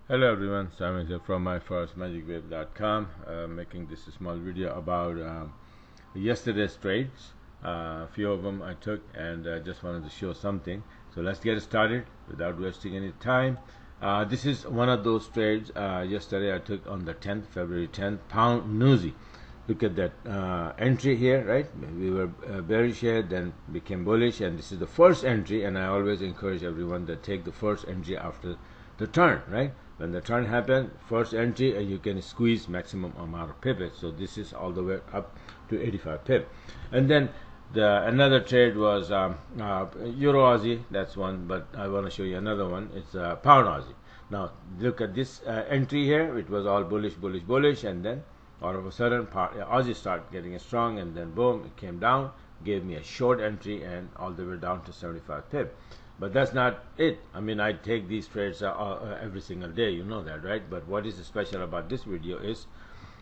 Hello everyone, Simon here from my firstmagicwave.com, making this a small video about yesterday's trades. A few of them I took and just wanted to show something. So let's get started without wasting any time. This is one of those trades yesterday I took on the 10th, February 10th, pound NZD. Look at that entry here, right? We were bearish here, then became bullish, and this is the first entry, and I always encourage everyone to take the first entry after the turn, right? When the turn happens, first entry, you can squeeze maximum amount of pip. So this is all the way up to 85 pip. And then another trade was Euro Aussie. That's one, but I want to show you another one. It's Pound Aussie. Now look at this entry here. It was all bullish, bullish, bullish, and then all of a sudden Aussie started getting strong, and then boom, it came down, gave me a short entry, and all the way down to 75 pip. But that's not it. I mean, I take these trades every single day, you know that, right? But what is special about this video is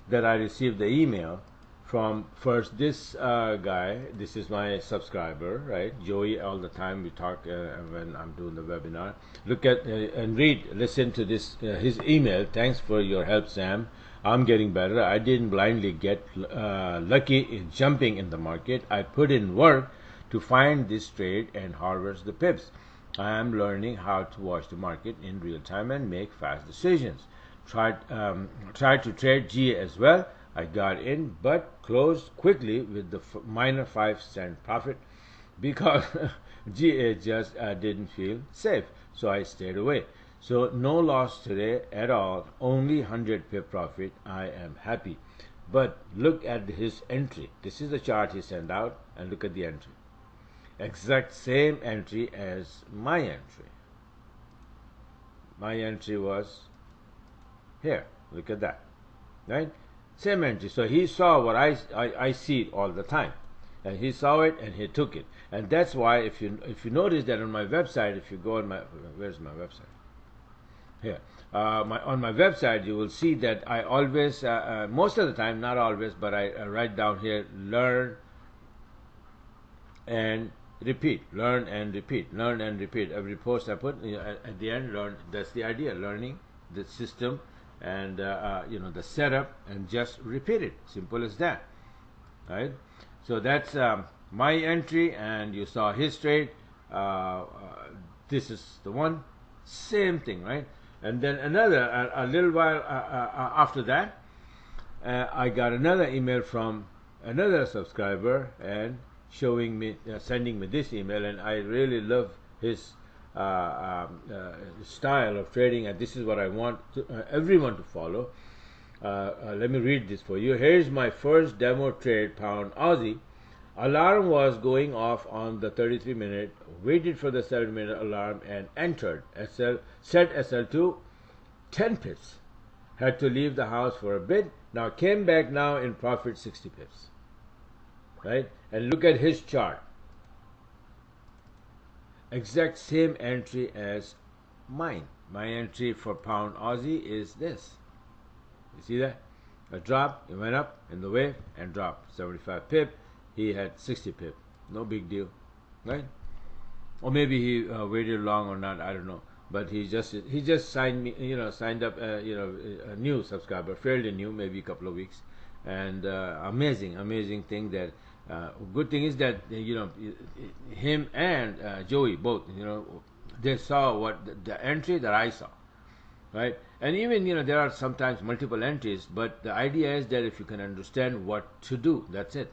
that I received the email from first this guy. This is my subscriber, right? Joey. All the time we talk when I'm doing the webinar. Look at and listen to this his email. Thanks for your help, Sam. I'm getting better. I didn't blindly get lucky in jumping in the market. I put in work to find this trade and harvest the pips. I am learning how to watch the market in real time and make fast decisions. Tried to trade GA as well. I got in but closed quickly with the minor 5-cent profit because GA just didn't feel safe, so I stayed away. So no loss today at all, only 100 pip profit. I am happy. But look at his entry. This is the chart he sent out, and look at the entry. Exact same entry as my entry. My entry was here. Look at that, right? Same entry. So he saw what I see all the time, and he saw it and he took it. And that's why if you notice that on my website, if you go on my, where's my website? Here, on my website, you will see that I always, most of the time, not always, but I write down here, learn and repeat, learn and repeat, learn and repeat. Every post I put at the end, learn. That's the idea, learning the system and the setup, and just repeat it. Simple as that, right? So that's my entry, and you saw his trade. This is the one, same thing, right? And then another a little while after that, I got another email from another subscriber and showing me, sending me this email, and I really love his style of trading, and this is what I want everyone to follow. Let me read this for you. Here's my first demo trade, pound Aussie. Alarm was going off on the 33-minute, waited for the 7-minute alarm and entered. Set SL to 10 pips. Had to leave the house for a bit. Now came back now in profit 60 pips. Right? And look at his chart. Exact same entry as mine. My entry for pound Aussie is this. You see that? A drop, it went up in the wave and dropped 75 pip. He had 60 pip. No big deal, right? Or maybe he waited long or not, I don't know. But he just signed me, signed up, a new subscriber, fairly new, maybe a couple of weeks, and amazing thing that. Good thing is that him and Joey both, they saw what the entry that I saw, right? And even there are sometimes multiple entries, but the idea is that if you can understand what to do, that's it.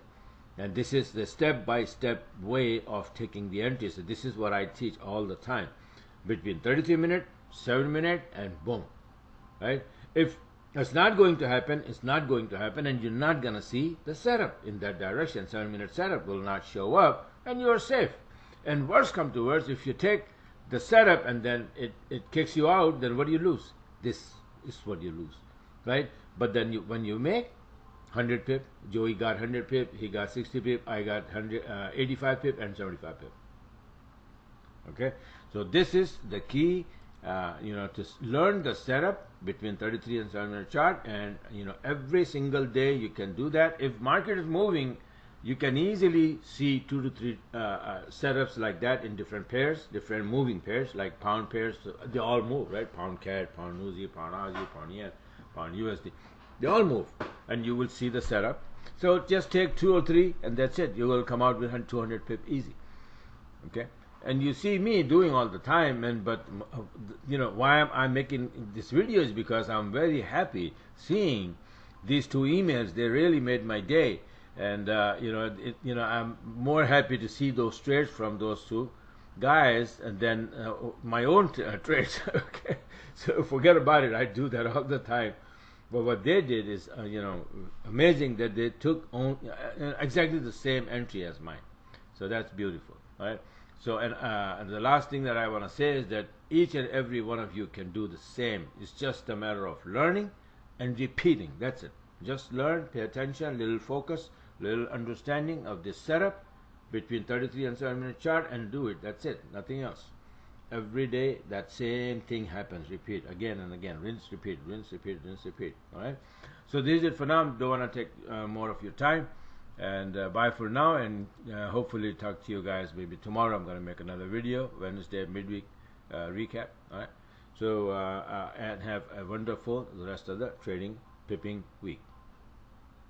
And this is the step-by-step way of taking the entries. So this is what I teach all the time. Between 33-minute, 7-minute, and boom, right? If it's not going to happen, it's not going to happen, and you're not going to see the setup in that direction. 7-minute setup will not show up, and you're safe. And worse come to worse, if you take the setup and then it kicks you out, then what do you lose? This is what you lose, right? But then when you make 100 pip, Joey got 100 pip, he got 60 pip, I got 85 pip and 75 pip. Okay, so this is the key, to learn the setup between 33 and 7-minute chart, and every single day you can do that. If market is moving you can easily see 2 to 3 setups like that in different pairs, different moving pairs, like pound pairs. They all move, right? Pound CAD, pound Aussie, pound Aussie, pound yen, pound USD. They all move, and you will see the setup. So just take 2 or 3, and that's it. You will come out with 200 pip easy. Okay, and you see me doing all the time, and but you know why I'm making this video is because I'm very happy seeing these 2 emails. They really made my day. And you know, I'm more happy to see those trades from those 2 guys and then my own trades. Okay, so forget about it. I do that all the time. But what they did is, you know, amazing that they took exactly the same entry as mine. So that's beautiful, right? So and the last thing that I want to say is that each and every one of you can do the same. It's just a matter of learning and repeating. That's it. Just learn, pay attention, little focus, little understanding of this setup between 33 and 7-minute chart, and do it. That's it, nothing else. Every day that same thing happens. Repeat again and again. Rinse, repeat, rinse, repeat, rinse, repeat. All right, so this is it for now. Don't want to take more of your time, and bye for now, and hopefully talk to you guys maybe tomorrow. I'm going to make another video, Wednesday midweek recap. All right, so and have a wonderful the rest of the trading pipping week.